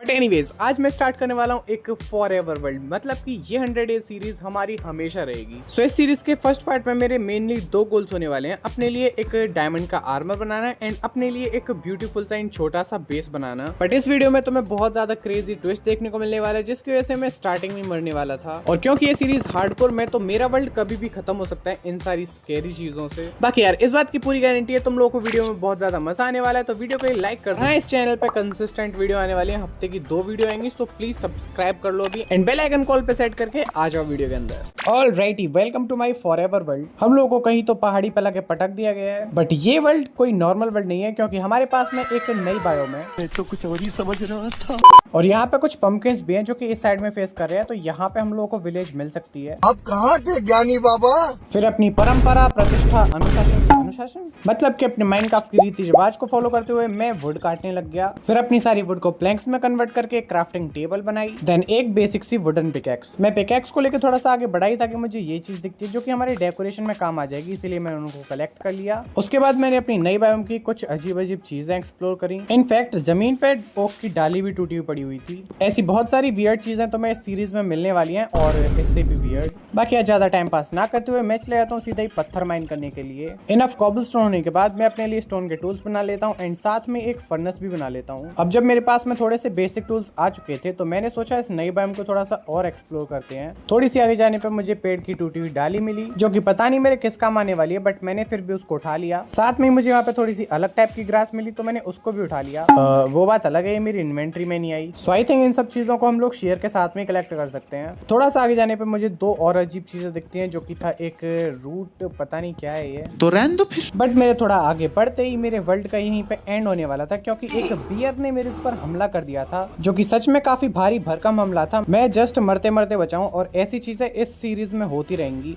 But anyways आज मैं start करने वाला हूँ एक फॉर एवर वर्ल्ड, मतलब कि ये 100 डेज सीरीज हमारी हमेशा रहेगी। सो इस सीरीज के फर्स्ट पार्ट में मेरे मेनली दो गोल्स होने वाले हैं। अपने लिए एक डायमंड का आर्मर बनाना एंड अपने लिए एक ब्यूटीफुल सा छोटा सा बेस बनाना। बट इस वीडियो में तुम्हें बहुत ज्यादा क्रेजी ट्विस्ट देखने को मिलने वाला है, जिसकी वजह से मैं स्टार्टिंग में मरने वाला था। और क्योंकि ये सीरीज हार्डकोर में, तो मेरा वर्ल्ड कभी भी खत्म हो सकता है इन सारी स्कैरी चीजों से। बाकी यार इस बात की पूरी गारंटी है तुम लोगों को वीडियो में बहुत ज्यादा मजा आने वाला है, तो वीडियो को लाइक कर। हाँ, इस चैनल पे कंसिस्टेंट वीडियो आने वाली है, हफ्ते की 2 वीडियो आएंगी, तो प्लीज सब्सक्राइब कर लो अभी एंड बेल आइकन कॉल पे सेट करके आ जाओ वीडियो के अंदर। Alrighty, welcome to my forever world. हम लोगों को कहीं तो पहाड़ी पे लाके पटक दिया गया है, बट ये वर्ल्ड कोई नॉर्मल वर्ल्ड नहीं है, क्योंकि हमारे पास में एक नई बायोम है। मैं तो कुछ और ही समझ रहा था। और यहाँ पे कुछ पंपकिन्स भी हैं जो कि इस साइड में फेस कर रहे हैं, तो यहाँ पे हम लोगों को विलेज मिल सकती है। आप कहाँ के ज्ञानी बाबा? फिर अपनी परंपरा, प्रतिष्ठा, अनुशासन मतलब कि अपने माइनक्राफ्ट की रीति रिवाज को फॉलो करते हुए मैं वुड काटने लग गया। फिर अपनी सारी वुड को प्लैंक्स में कन्वर्ट करके क्राफ्टिंग टेबल बनाई। देन एक बेसिक सी वुडन पिकैक्स। मैं पिकैक्स को लेकर थोड़ा सा आगे बढ़ाई ताकि मुझे ये चीज दिखती है जो कि हमारे डेकोरेशन में काम आ जाएगी, इसीलिए मैंने उनको कलेक्ट कर लिया। उसके बाद मैंने अपनी नई बायोम की कुछ अजीब अजीब चीजें एक्सप्लोर करी। इनफैक्ट जमीन पे ओक की डाली भी टूटी हुई पड़ी हुई थी। ऐसी बहुत सारी वियर्ड चीजें तो मैं इस सीरीज में मिलने वाली हैं, और इससे भी वियर्ड। बाकी आज ज्यादा टाइम पास ना करते हुए मैं चले जाता हूँ सीधा ही पत्थर माइन करने के लिए। इनफ कॉबलस्टोन होने के बाद मैं अपने लिए स्टोन के टूल्स बना लेता हूँ एंड साथ में एक फर्नेस भी बना लेता हूँ। अब जब मेरे पास में थोड़े से बेसिक टूल्स आ चुके थे, तो मैंने सोचा इस नई बायोम को थोड़ा सा और एक्सप्लोर करते हैं। थोड़ी सी आगे जाने पर मुझे पेड़ की टूटी हुई डाली मिली, जो कि पता नहीं मेरे किस काम आने वाली है, बट मैंने फिर भी उसको उठा लिया। साथ में मुझे वहाँ पे थोड़ी सी अलग टाइप की ग्रास मिली, तो मैंने उसको भी उठा लिया। वो बात अलग है, मेरी इन्वेंट्री में नहीं आई। सो आई थिंक इन सब चीजों को हम लोग शेयर के साथ में कलेक्ट कर सकते हैं। थोड़ा सा आगे जाने पे मुझे 2 और अजीब चीजें दिखती हैं, जो कि था एक रूट, पता नहीं क्या है ये, तो रहने दो फिर। बट मेरे थोड़ा आगे बढ़ते ही मेरे वर्ल्ड का यहीं पे एंड होने वाला था, क्योंकि एक बियर ने मेरे ऊपर हमला कर दिया था, जो कि सच में काफी भारी भरकम हमला था। मैं जस्ट मरते मरते बचाऊं, और ऐसी चीजें इस सीरीज में होती रहेंगी।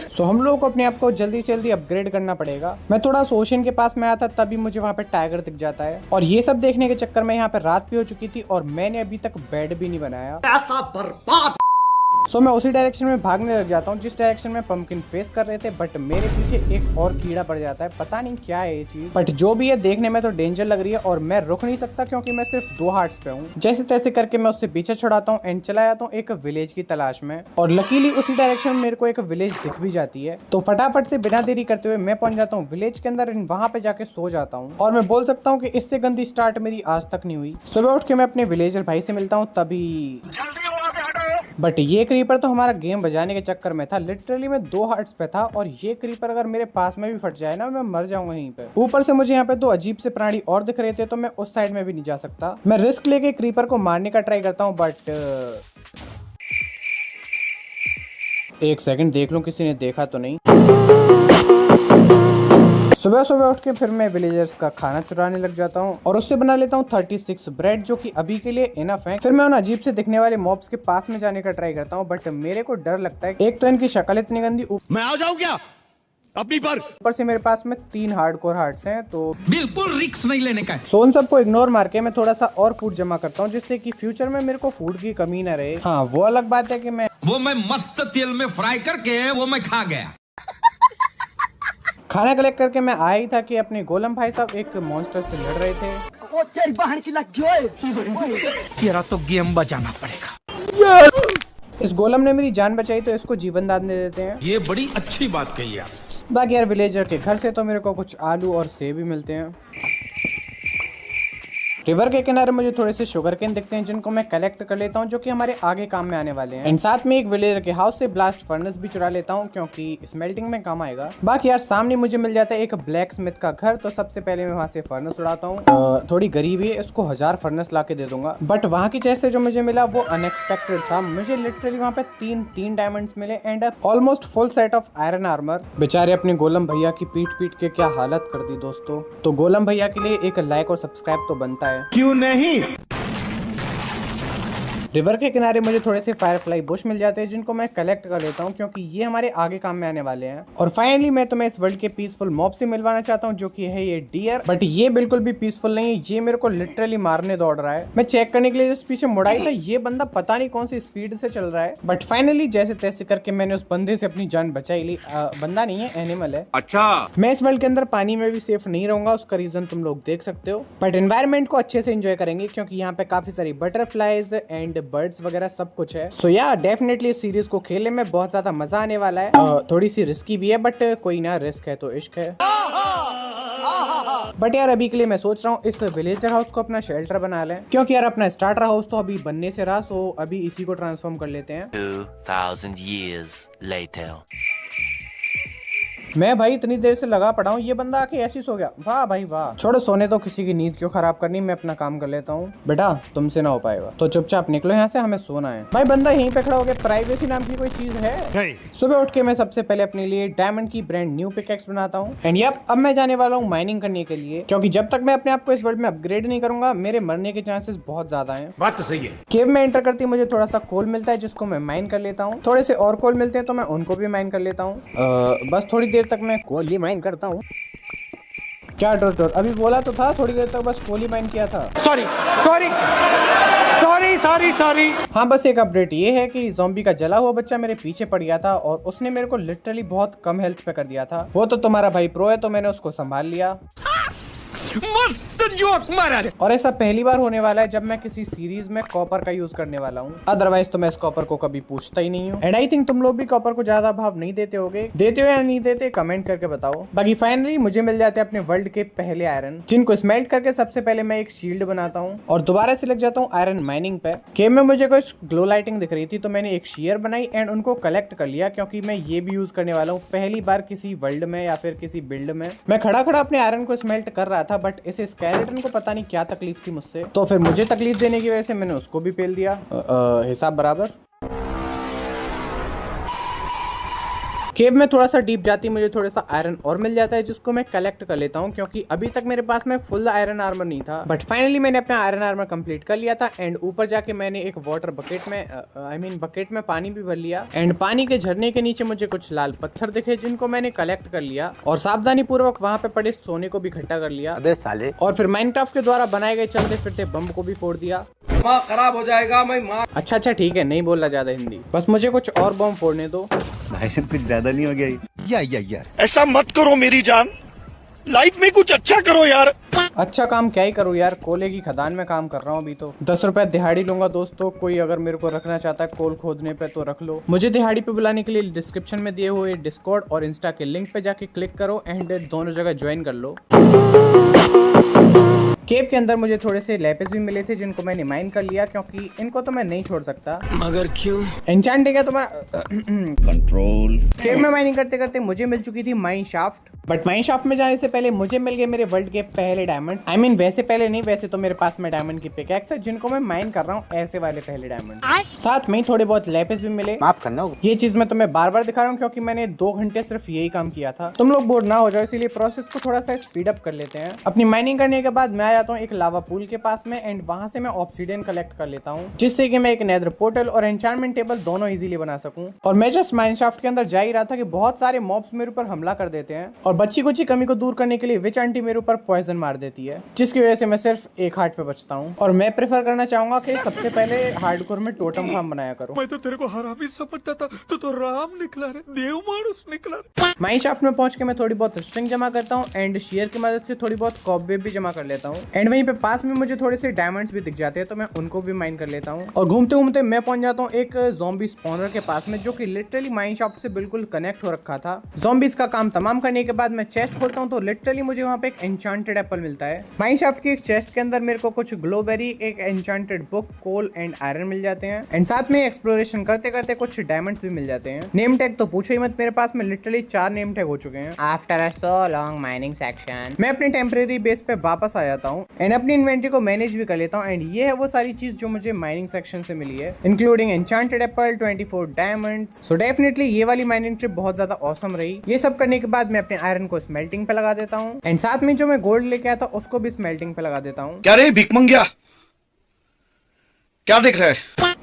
सो हम लोगों को अपने आप को जल्दी से जल्दी अपग्रेड करना पड़ेगा। मैं थोड़ा ओशन के पास में आया था, तभी मुझे वहाँ पे टाइगर दिख जाता है, और ये सब देखने के चक्कर में यहाँ पे रात भी हो चुकी थी, और मैंने अभी तक बेड भी नहीं बनाया। ऐसा बर्बाद। सो मैं उसी डायरेक्शन में भागने लग जाता हूँ जिस डायरेक्शन में पंपकिन फेस कर रहे थे, बट मेरे पीछे एक और कीड़ा पड़ जाता है। पता नहीं क्या है ये चीज, बट जो भी है देखने में तो डेंजर लग रही है, और मैं रुक नहीं सकता क्योंकि मैं सिर्फ 2 हार्ट्स पे हूँ। जैसे तैसे करके मैं उससे पीछे छुड़ाता हूँ एंड चला जाता हूँ एक विलेज की तलाश में, और लकीली उसी डायरेक्शन में मेरे को एक विलेज दिख भी जाती है। तो फटाफट से बिना देरी करते हुए मैं पहुंच जाता हूँ विलेज के अंदर, वहां पे जाके सो जाता हूँ। और मैं बोल सकता हूँ कि इससे गंदी स्टार्ट मेरी आज तक नहीं हुई। सुबह उठ के मैं अपने विलेजर भाई से मिलता हूँ, तभी बट ये क्रीपर तो हमारा गेम बजाने के चक्कर में था। लिटरली मैं 2 हार्ट्स पे था, और ये क्रीपर अगर मेरे पास में भी फट जाए ना, मैं मर जाऊंगा यहीं पे। ऊपर से मुझे यहाँ पे 2 अजीब से प्राणी और दिख रहे थे, तो मैं उस साइड में भी नहीं जा सकता। मैं रिस्क लेके क्रीपर को मारने का ट्राई करता हूँ, बट एक सेकंड देख लूं किसी ने देखा तो नहीं। सुबह सुबह उठ के फिर मैं विलेजर्स का खाना चुराने लग जाता हूँ, और उससे बना लेता हूँ 36 ब्रेड, जो कि अभी के लिए इनफ है। फिर मैं उन अजीब से दिखने वाले मॉब्स के पास में जाने का ट्राई करता हूँ, बट मेरे को डर लगता है। एक तो इनकी शक्ल इतनी गंदी, मैं आ जाऊं क्या अपनी पर? ऊपर से मेरे पास में 3 हार्डकोर हार्ट्स हैं, तो बिल्कुल रिस्क नहीं लेने का है। सो उन सबको इग्नोर मार के मैं थोड़ा सा और फूड जमा करता हूँ, जिससे कि फ्यूचर में मेरे को फूड की कमी न रहे। हाँ, वो अलग बात है कि मैं मस्त तेल में फ्राई करके वो मैं खा गया। खाना कलेक्ट करके मैं आया ही था कि अपने गोलम भाई साहब एक मॉन्स्टर से लड़ रहे थे। वो तेरी बहन की लग तेरा तो गेम बजाना पड़ेगा। इस गोलम ने मेरी जान बचाई, तो इसको जीवन दान दे देते हैं। ये बड़ी अच्छी बात कही है। बाकी यार विलेजर के घर से तो मेरे को कुछ आलू और सेब भी मिलते हैं। रिवर के किनारे मुझे थोड़े से शुगर केन दिखते हैं, जिनको मैं कलेक्ट कर लेता हूं, जो कि हमारे आगे काम में आने वाले हैं। एंड साथ में एक विलेजर के हाउस से ब्लास्ट फर्नेस भी चुरा लेता हूं, क्योंकि स्मेल्टिंग में काम आएगा। बाकी यार सामने मुझे मिल जाता है एक ब्लैक स्मिथ का घर, तो सबसे पहले मैं वहां से फर्नेस उड़ाता हूँ। थोड़ी गरीबी है, इसको 1000 फर्नेस ला के दे दूंगा, बट वहाँ की चेस्ट से जो मुझे मिला वो अनएक्सपेक्टेड था। मुझे लिटरली वहाँ पे 3 डायमंड्स मिले and almost full set of iron armour. बेचारे अपने गोलम भैया की पीट पीट के क्या हालत कर दी दोस्तों। तो गोलम भैया के लिए एक लाइक और सब्सक्राइब तो बनता है, क्यों नहीं? रिवर के किनारे मुझे थोड़े से फायरफ्लाई बुश मिल जाते हैं जिनको मैं कलेक्ट कर लेता हूँ क्योंकि ये हमारे आगे काम में आने वाले हैं। और फाइनली मैं तुम्हें इस वर्ल्ड के पीसफुल मॉब से मिलवाना चाहता हूँ जो कि है ये डियर, बट ये बिल्कुल भी पीसफुल नहीं है, ये मेरे को लिटरली मारने दौड़ रहा है। मैं चेक करने के लिए जस्ट पीछे मुड़ाई था, ये बंदा पता नहीं कौन सी स्पीड से चल रहा है, बट फाइनली जैसे तैसे करके मैंने उस बंदे से अपनी जान बचाई ली। बंदा नहीं है, एनिमल है। अच्छा, मैं इस वर्ल्ड के अंदर पानी में भी सेफ नहीं रहूंगा, उसका रीजन तुम लोग देख सकते हो, बट एनवायरनमेंट को अच्छे से एंजॉय करेंगे क्योंकि यहाँ पे काफी सारी बटरफ्लाईज एंड बर्ड्स वगैरह सब कुछ है। सो या डेफिनेटली इस सीरीज को खेलने में बहुत ज्यादा मजा आने वाला है। थोड़ी सी रिस्की भी है बट कोई ना, रिस्क है तो इश्क है। बट यार अभी के लिए मैं सोच रहा हूँ इस विलेजर हाउस को अपना शेल्टर बना लें क्योंकि यार अपना स्टार्टर हाउस तो अभी बनने से रहा, सो अभी इसी को ट्रांसफॉर्म कर लेते हैं। 2000 years later. मैं भाई इतनी देर से लगा पड़ा हूँ, ये बंदा आके ऐसी सो गया। वाह भाई वाह, छोड़ो सोने तो, किसी की नींद क्यों खराब करनी, मैं अपना काम कर लेता हूँ। बेटा तुमसे ना हो पाएगा तो चुपचाप निकलो यहाँ से, हमें सोना है। भाई बंदा यहीं पे खड़ा हो गया, प्राइवेसी नाम की कोई चीज है नहीं। सुबह उठ के मैं सबसे पहले अपने लिए डायमंड की ब्रांड न्यू पिकैक्स बनाता हूँ एंड यप अब मैं जाने वाला हूँ माइनिंग करने के लिए क्योंकि जब तक मैं अपने आप को इस वर्ल्ड में अपग्रेड नहीं करूंगा मेरे मरने के चांसेस बहुत ज्यादा है। बात तो सही है। केव में एंटर करती मुझे थोड़ा सा कोल मिलता है जिसको मैं माइन कर लेता हूँ, थोड़े से और कोल मिलते हैं तो मैं उनको भी माइन कर लेता हूँ। बस थोड़ी देर तक मैं कोल माइन करता हूँ। क्या टोर अभी बोला तो था, थोड़ी देर तक बस कोली माइन किया था। Sorry sorry sorry sorry sorry. हाँ बस एक अपडेट ये है कि ज़ॉम्बी का जला हुआ बच्चा मेरे पीछे पड़ गया था और उसने मेरे को लिटरली बहुत कम हेल्थ पे कर दिया था। वो तो तुम्हारा भाई प्रो है तो मैंने उसको संभाल लिया। मस्त जोक मारा रे। और ऐसा पहली बार होने वाला है जब मैं किसी सीरीज में कॉपर का यूज करने वाला हूँ, अदरवाइज तो मैं इस कॉपर को कभी पूछता ही नहीं हूँ। एंड आई थिंक तुम लोग भी कॉपर को ज्यादा भाव नहीं देते होगे, देते हो या नहीं देते कमेंट करके बताओ। बाकी फाइनली मुझे मिल जाते हैं अपने वर्ल्ड के पहले आयरन जिनको स्मेल्ट करके सबसे पहले मैं एक शील्ड बनाता हूँ और दोबारा से लग जाता हूँ आयरन माइनिंग पे। गेम में मुझे कुछ ग्लो लाइटिंग दिख रही थी तो मैंने एक शेयर बनाई एंड उनको कलेक्ट कर लिया क्योंकि मैं ये भी यूज करने वाला हूँ पहली बार किसी वर्ल्ड में या फिर किसी बिल्ड में। मैं खड़ा खड़ा अपने आयरन को स्मेल्ट कर रहा था बट इसे स्केलेटन को पता नहीं क्या तकलीफ थी मुझसे, तो फिर मुझे तकलीफ देने की वजह से मैंने उसको भी पेल दिया। हिसाब बराबर। केव में थोड़ा सा डीप जाती मुझे थोड़ा सा आयरन और मिल जाता है जिसको मैं कलेक्ट कर लेता हूँ क्योंकि अभी तक मेरे पास में फुल आयरन आर्मर नहीं था, बट फाइनली मैंने अपना आयरन आर्मर कंप्लीट कर लिया था एंड ऊपर जाके मैंने एक वाटर बकेट में बकेट में पानी भी भर लिया एंड पानी के झरने के नीचे मुझे कुछ लाल पत्थर दिखे जिनको मैंने कलेक्ट कर लिया और सावधानी पूर्वक वहाँ पे पड़े सोने को भी इकट्ठा कर लिया। अबे साले। और फिर माइनक्राफ्ट के द्वारा बनाए गए चलते फिरते बम को भी फोड़ दिया। दिमाग खराब हो जाएगा मैं माँ। अच्छा ठीक है, नहीं बोलना ज्यादा हिंदी, बस मुझे कुछ और बम फोड़ने दो। भाई साहब कुछ ज्यादा नहीं हो गया यार ऐसा मत करो मेरी जान, लाइफ में कुछ अच्छा करो यार। अच्छा काम क्या ही करूँ यार, कोले की खदान में काम कर रहा हूँ अभी तो। 10 रुपए दिहाड़ी लूंगा दोस्तों, कोई अगर मेरे को रखना चाहता है कोल खोदने पे तो रख लो। मुझे दिहाड़ी पे बुलाने के लिए डिस्क्रिप्शन में दिए हुए डिस्कॉर्ड और इंस्टा के लिंक पे जाके क्लिक करो एंड दोनों जगह ज्वाइन कर लो। केव के अंदर मुझे थोड़े से लेपिस भी मिले थे जिनको मैंने माइन कर लिया क्योंकि इनको तो मैं नहीं छोड़ सकता। मगर क्यों? एन्चेंटिंग है तुम्हारा कंट्रोल। केव में माइनिंग करते करते मुझे मिल चुकी थी mine shaft, but mine shaft में जाने से पहले मुझे मिल गए मेरे वर्ल्ड के पहले डायमंड। आई मीन वैसे पहले नहीं, वैसे तो मेरे पास में डायमंड की पिकैक्स है जिनको मैं माइन कर रहा हूँ, ऐसे वाले पहले डायमंड। साथ में थोड़े बहुत लेपिस भी मिले। माफ करना। ये चीज मैं तुम्हें बार बार दिखा रहा हूँ क्योंकि मैंने 2 घंटे सिर्फ यही काम किया था। तुम लोग बोर ना हो जाओ इसीलिए प्रोसेस को थोड़ा सा स्पीड अप कर लेते हैं। अपनी माइनिंग करने के बाद मैं आ जाता हूँ एक लावा पूल के पास में एंड वहां से मैं ऑब्सीडियन कलेक्ट कर लेता हूँ जिससे कि मैं एक नेदर पोर्टल और एन्चांटमेंट टेबल दोनों इजीली बना सकूं। और मैं जस्ट माइनशाफ्ट के अंदर जा ही रहा था कि बहुत सारे मॉब्स मेरे ऊपर हमला कर देते हैं और बच्ची कुची कमी को दूर करने के लिए विच आंटी मेरे ऊपर पॉइजन मार देती है जिसकी वजह से मैं सिर्फ एक हार्ट पे बचता हूँ। और मैं प्रेफर करना चाहूंगा कि सबसे पहले हार्डकोर में टोटम फार्म बनाया करो। मैं तो तेरे को हरामी समझता था, तो राम निकला रे, देव मानुस निकला रे। माइनशाफ्ट में पहुंच के मैं थोड़ी बहुत स्ट्रिंग जमा करता हूँ एंड शेयर की मदद से थोड़ी बहुत कॉबवेब भी जमा कर लेता हूँ एंड वहीं पे पास में मुझे थोड़े से डायमंड्स भी दिख जाते हैं तो मैं उनको भी माइन कर लेता हूँ। और घूमते घूमते मैं पहुंच जाता हूँ एक ज़ॉम्बी स्पॉनर के पास में जो कि लिटरली माइनशाफ्ट से बिल्कुल कनेक्ट हो रखा था। ज़ॉम्बीज का काम तमाम करने के बाद मैं चेस्ट खोलता हूँ तो लिटरली मुझे वहाँ पे एक एन्चांटेड एप्पल मिलता है। माइनशाफ्ट की एक चेस्ट के अंदर मेरे को कुछ ग्लोबेरी, एक enchanted book, coal and iron मिल जाते हैं एंड साथ में एक्सप्लोरेशन करते करते कुछ डायमंड्स भी मिल जाते हैं। नेम टैग तो पूछो ही मत, मेरे पास में लिटरली 4 नेम टैग हो चुके हैं। After a so long mining section मैं अपने टेम्परेरी बेस पे वापस आ जाता हूँ एंड अपनी इन्वेंटरी को मैनेज भी कर लेता हूँ एंड ये है वो सारी चीज जो मुझे माइनिंग सेक्शन से मिली है, including enchanted Apple, 24 diamonds. So definitely ये वाली माइनिंग ट्रिप बहुत ज्यादा ऑसम रही। ये सब करने के बाद मैं अपने आयरन को स्मेल्टिंग पे लगा देता हूँ एंड साथ में जो मैं गोल्ड लेके आया था उसको भी स्मेल्टिंग पे लगा देता हूँ। क्या रे भिख मंगिया, क्या दिख रहा है?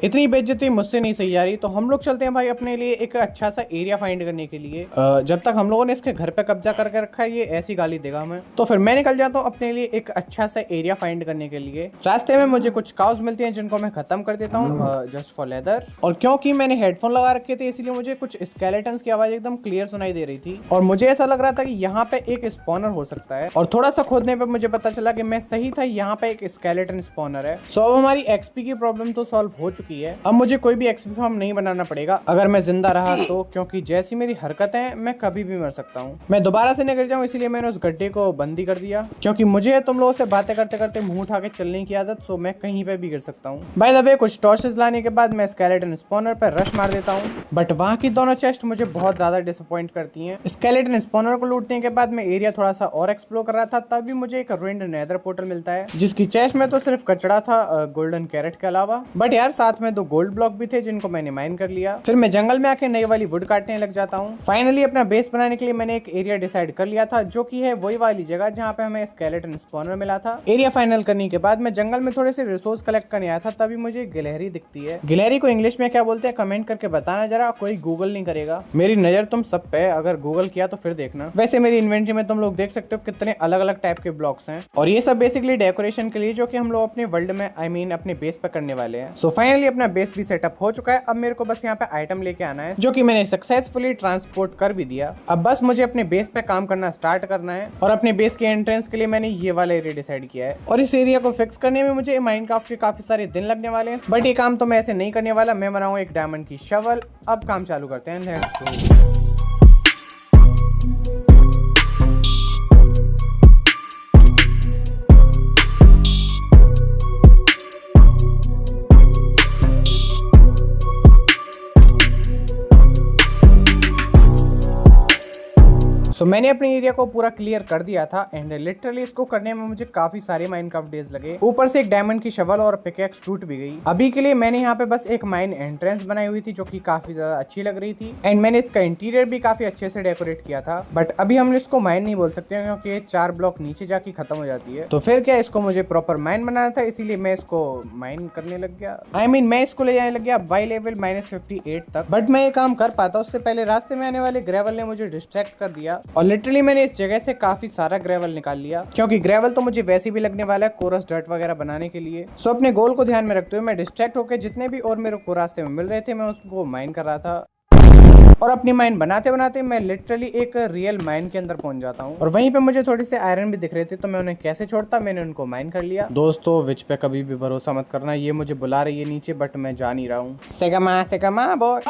इतनी बेइज्जती मुझसे नहीं सही जा रही, तो हम लोग चलते हैं भाई अपने लिए एक अच्छा सा एरिया फाइंड करने के लिए। जब तक हम लोगों ने इसके घर पे कब्जा करके रखा है, ये ऐसी गाली देगा हमें। तो फिर मैं निकल जाता हूँ अपने लिए एक अच्छा सा एरिया फाइंड करने के लिए। रास्ते में मुझे कुछ काउस मिलती हैं जिनको मैं खत्म कर देता हूँ जस्ट फॉर लेदर। और क्योंकि मैंने हेडफोन लगा रखे थे इसलिए मुझे कुछ स्केलेटन्स की आवाज एकदम क्लियर सुनाई दे रही थी, और मुझे ऐसा लग रहा था कि यहाँ पे एक स्पॉनर हो सकता है। और थोड़ा सा खोदने पे मुझे पता चला कि मैं सही था, यहाँ पे एक स्केलेटन स्पॉनर है। सो अब हमारी एक्सपी की प्रॉब्लम तो सॉल्व हो चुकी है। अब मुझे कोई भी एक्सपी फार्म नहीं बनाना पड़ेगा अगर मैं जिंदा रहा तो, क्योंकि जैसी मेरी हरकतें हैं मैं कभी भी मर सकता हूँ। मैं दोबारा से न गिर जाऊँ इसलिए मैंने उस गड्ढे को बंद ही कर दिया, क्योंकि मुझे तुम लोगों से बातें करते करते मुंह उठा के चलने की आदत, सो मैं कहीं पे भी गिर सकता हूँ। बाय द वे कुछ टॉर्चेस लाने के बाद मैं स्केलेटन स्पॉनर पर रश मार देता हूँ, बट वहाँ की दोनों चेस्ट मुझे बहुत ज्यादा डिसअपॉइंट करती हैं। स्केलेटन स्पॉनर को लूटने के बाद मैं एरिया थोड़ा सा और एक्सप्लोर कर रहा था, तभी मुझे एक रुइंड नेदर पोर्टल मिलता है जिसकी चेस्ट में तो सिर्फ कचड़ा था गोल्डन कैरेट के अलावा, बट यार साथ में 2 गोल्ड ब्लॉक भी थे जिनको मैंने माइन कर लिया। फिर मैं जंगल में आके नई वाली वुड काटने लग जाता हूँ। फाइनली अपना बेस बनाने के लिए मैंने एक एरिया डिसाइड कर लिया था, जो कि है वही वाली जगह जहाँ पे हमें स्केलेटन स्पॉनर मिला था। एरिया फाइनल करने के बाद मैं जंगल में थोड़े से रिसोर्स कलेक्ट करने आया था, तभी मुझे गिलहरी दिखती है। गिलहरी को इंग्लिश में क्या बोलते हैं कमेंट करके बताना जरा, कोई गूगल नहीं करेगा। मेरी नजर तुम सब पे, अगर गूगल किया तो फिर देखना। वैसे मेरी इन्वेंटरी में तुम लोग देख सकते हो कितने अलग अलग टाइप के ब्लॉक्स हैं, और ये सब बेसिकली डेकोरेशन के लिए जो कि हम लोग अपने वर्ल्ड में अपने बेस पे करने वाले हैं। सो फाइनली अपना बेस भी सेटअप हो चुका है। अब मेरे को बस यहाँ पे आइटम लेके आना है, जो कि मैंने सक्सेसफुली ट्रांसपोर्ट कर भी दिया। अब बस मुझे अपने बेस पे काम करना स्टार्ट करना है, और अपने बेस के एंट्रेंस के लिए मैंने ये वाला एरिया डिसाइड किया है। और इस एरिया को फिक्स करने में मुझे माइनक्राफ्ट के काफी सारे दिन लगने वाले हैं, बट ये काम तो मैं ऐसे नहीं करने वाला। मैं बनाऊंगा एक डायमंड की शवल। अब काम चालू करते हैं। Let's go. सो मैंने अपने एरिया को पूरा क्लियर कर दिया था, एंड लिटरली इसको करने में मुझे काफी सारे माइनक्राफ्ट डेज लगे। ऊपर से एक डायमंड की शवल और पिकैक्स टूट भी गई। अभी के लिए मैंने यहाँ पे बस एक माइन एंट्रेंस बनाई हुई थी जो कि काफी ज्यादा अच्छी लग रही थी, एंड मैंने इसका इंटीरियर भी काफी अच्छे से डेकोरेट किया था। बट अभी हम इसको माइन नहीं बोल सकते क्योंकि ये 4 ब्लॉक नीचे जाके खत्म हो जाती है। तो फिर क्या, इसको मुझे प्रॉपर माइन बनाना था, इसीलिए मैं इसको माइन करने लग गया। मैं इसको ले जाने लग गया वाई लेवल -58 तक। बट मैं ये काम कर पाता उससे पहले रास्ते में आने वाले ग्रेवल ने मुझे डिस्ट्रैक्ट कर दिया, और लिटरली मैंने इस जगह से काफी सारा ग्रेवल निकाल लिया, क्योंकि ग्रेवल तो मुझे वैसे भी लगने वाला है कोरस डर्ट वगैरह बनाने के लिए। सो अपने गोल को ध्यान में रखते हुए मैं डिस्ट्रैक्ट होकर जितने भी और मेरे को रास्ते में मिल रहे थे मैं उसको माइन कर रहा था, और अपनी माइन बनाते बनाते मैं लिटरली एक रियल माइन के अंदर पहुंच जाता हूं। और वहीं पे मुझे थोड़ी से आयरन भी दिख रहे थे, तो मैं उन्हें कैसे छोड़ता, मैंने उनको माइन कर लिया। दोस्तों विच पे कभी भी भरोसा मत करना, ये मुझे बुला रही है नीचे, बट मैं जा नहीं रहा हूँ। सेगमा बोल,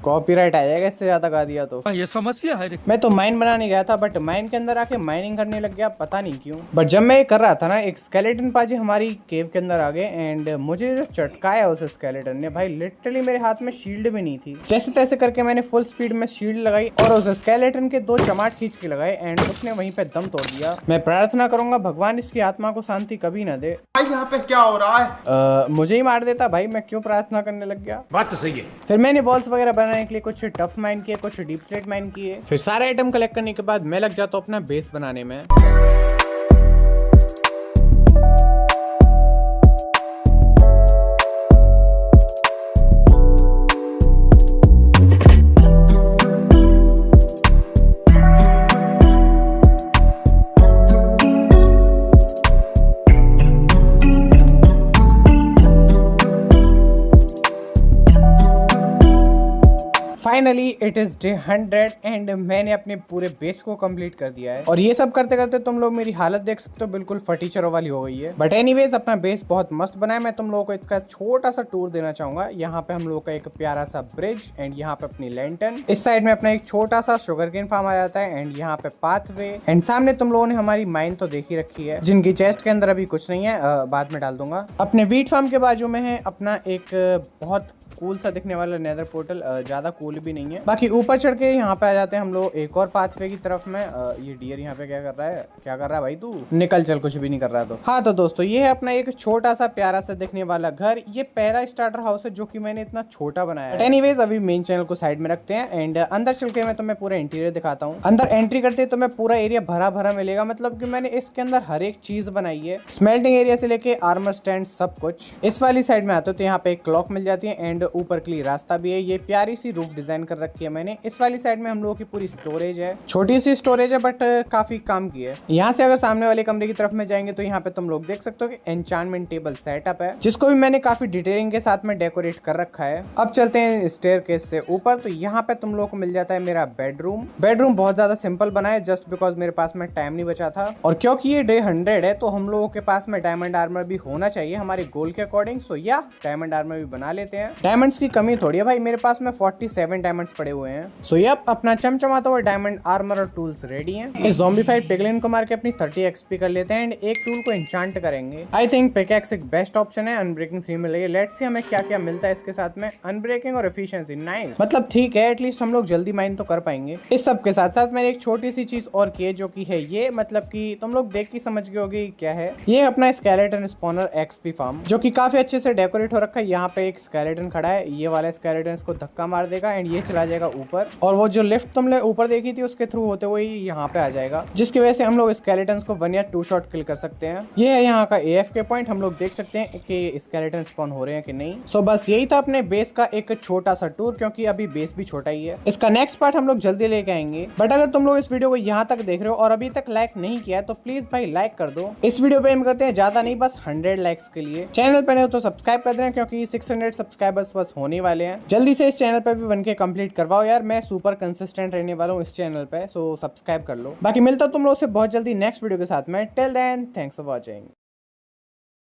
कॉपीराइट आ जाएगा इससे ज्यादा गा दिया तो। ये समस्या है। मैं तो माइन बनाने गया था, बट माइन के अंदर आके माइनिंग करने लग गया, पता नहीं क्यों। बट जब मैं ये कर रहा था ना, एक स्केलेटन पाजी हमारी केव के अंदर आ गए, एंड मुझे जो चटकाया उस स्केलेटन ने, भाई लिटरली मेरे हाथ में शील्ड भी नहीं थी। जैसे तैसे करके मैंने फुल स्पीड में शील्ड लगाई और उस स्केलेटन के 2 चमाट खींच के लगाए, एंड उसने वहीं पे दम तोड़ दिया। मैं प्रार्थना करूंगा भगवान इसकी आत्मा को शांति कभी न दे। भाई यहाँ पे क्या हो रहा है? मुझे ही मार देता भाई, मैं क्यों प्रार्थना करने लग गया। बात तो सही है। फिर मैंने वॉल्स वगैरह बनाने के लिए कुछ टफ माइन किए, कुछ डीप स्लेट माइन किए। फिर सारे आइटम कलेक्ट करने के बाद मैं लग जाता हूँ अपना बेस बनाने में। Finally it is day 100 and मैंने अपने पूरे बेस को कंप्लीट कर दिया है। और ये सब करते करते तुम लोग मेरी हालत देख सकते हो, बिल्कुल फटीचरों वाली हो गई है। बट एनीवेज अपना बेस बहुत मस्त बना है। मैं तुम लोगों को इसका छोटा सा टूर देना चाहूंगा। यहाँ पे हम लोगों का एक प्यारा सा ब्रिज, एंड यहाँ पे अपनी लैंटर्न, इस साइड में अपना एक छोटा सा शुगरकेन फार्म आ जाता है, एंड यहाँ पे पाथवे, एंड सामने तुम लोगों ने हमारी माइन तो देखी रखी है, जिनकी चेस्ट के अंदर अभी कुछ नहीं है, बाद में डाल दूंगा। अपने वीट फार्म के बाजू में है अपना एक बहुत कूल सा दिखने वाला नेदर पोर्टल, ज्यादा कूल भी नहीं है। बाकी ऊपर चढ़ के यहाँ पे आ जाते हैं हम लोग एक और पाथवे की तरफ में। ये डियर यहाँ पे क्या कर रहा है, क्या कर रहा है भाई तू? निकल चल, कुछ भी नहीं कर रहा तो। हाँ तो दोस्तों ये है अपना एक छोटा सा प्यारा सा दिखने वाला घर। ये पहला स्टार्टर हाउस है जो कि मैंने इतना छोटा बनाया है। एनीवेज अभी मेन चैनल को साइड में रखते हैं एंड अंदर चल के मैं तुम्हें पूरा इंटीरियर दिखाता हूँ। अंदर एंट्री करते तो मैं पूरा एरिया भरा भरा मिलेगा, मतलब कि मैंने इसके अंदर हर एक चीज बनाई है, स्मेल्टिंग एरिया से लेके आर्मर स्टैंड सब कुछ। इस वाली साइड में आते तो यहाँ पे एक क्लॉक मिल जाती है एंड ऊपर के लिए रास्ता भी है। ये प्यारी सी रूफ डिजाइन कर रखी है मैंने। इस वाली साइड में हम लोगों की पूरी स्टोरेज है, छोटी सी स्टोरेज है बट काफी काम की है। यहाँ से अगर सामने वाले कमरे की तरफ में जाएंगे तो यहाँ पे तुम लोग देख सकते हो कि एन्चांटमेंट टेबल सेटअप है, जिसको भी मैंने काफी डिटेलिंग के साथ में डेकोरेट कर रखा है। अब चलते हैं स्टेयरकेस से ऊपर, तो यहाँ पे तुम लोगों को मिल जाता है मेरा बेडरूम। बेडरूम बहुत ज्यादा सिंपल बना है जस्ट बिकॉज मेरे पास में टाइम नहीं बचा था, और क्योंकि ये डे 100 है तो हम लोगों के पास में डायमंड आर्मर भी होना चाहिए हमारे गोल के अकॉर्डिंग। सो या डायमंड आर्मर भी बना लेते हैं। डायमंड्स की कमी थोड़ी है भाई, मेरे पास में 47 डायमंड्स पड़े हुए हैं। सो या अपना चमचमाता हुआ डायमंड आर्मर और टूल्स रेडी हैं। इस ज़ॉम्बीफाइड पिगलिन को मार के अपनी 30 एक्सपी कर लेते हैं एंड एक टूल को एन्चांट करेंगे। आई थिंक पिकैक्स एक बेस्ट ऑप्शन है। अनब्रेकिंग 3 मिल रही है, लेट्स सी हमें क्या क्या मिलता है इसके साथ में। अनब्रेकिंग और एफिशिएंसी नाइस, मतलब ठीक है, एटलीस्ट हम लोग जल्दी माइन तो कर पाएंगे। इस सब के साथ साथ मैंने एक छोटी सी चीज और की है जो कि है ये, मतलब कि तुम लोग देख के समझ गए होगे क्या है। ये अपना स्केलेटन स्पॉनर एक्सपी फार्म जो कि काफी अच्छे से डेकोरेट हो रखा है। यहाँ पे एक स्केलेटन खड़ा है, ये वाला स्केलेटन इसको धक्का मार देगा एंड ये चला जाएगा ऊपर, और वो जो लिफ्ट तुमने ऊपर देखी थी उसके थ्रू होते हुए यहाँ पे आ जाएगा, जिसकी वजह से हम लोग स्केलेटन्स को 1 या 2 शॉट किल कर सकते हैं। ये है यहाँ का AFK पॉइंट, हम लोग देख सकते हैं कि स्केलेटन स्पॉन हो रहे हैं कि नहीं। सो बस यही था अपने बेस का एक छोटा सा टूर, क्योंकि अभी बेस भी छोटा ही है। इसका नेक्स्ट पार्ट हम लोग जल्दी लेके आएंगे। बट अगर तुम लोग इस वीडियो को यहाँ तक देख रहे हो और अभी तक लाइक नहीं किया है तो प्लीज भाई लाइक कर दो। इस वीडियो पे एम करते हैं ज्यादा नहीं, बस 100 लाइक्स के लिए। चैनल पे नहीं हो तो सब्सक्राइब कर देना, क्योंकि 600 सब्सक्राइबर्स बस होने वाले हैं। जल्दी से इस चैनल पे भी 1K कंप्लीट करवाओ यार, मैं सुपर कंसिस्टेंट रहने वाला हूँ इस चैनल पे, सो सब्सक्राइब कर लो। बाकी मिलता तुम लोग से बहुत जल्दी नेक्स्ट वीडियो के साथ में। Till then thanks for watching.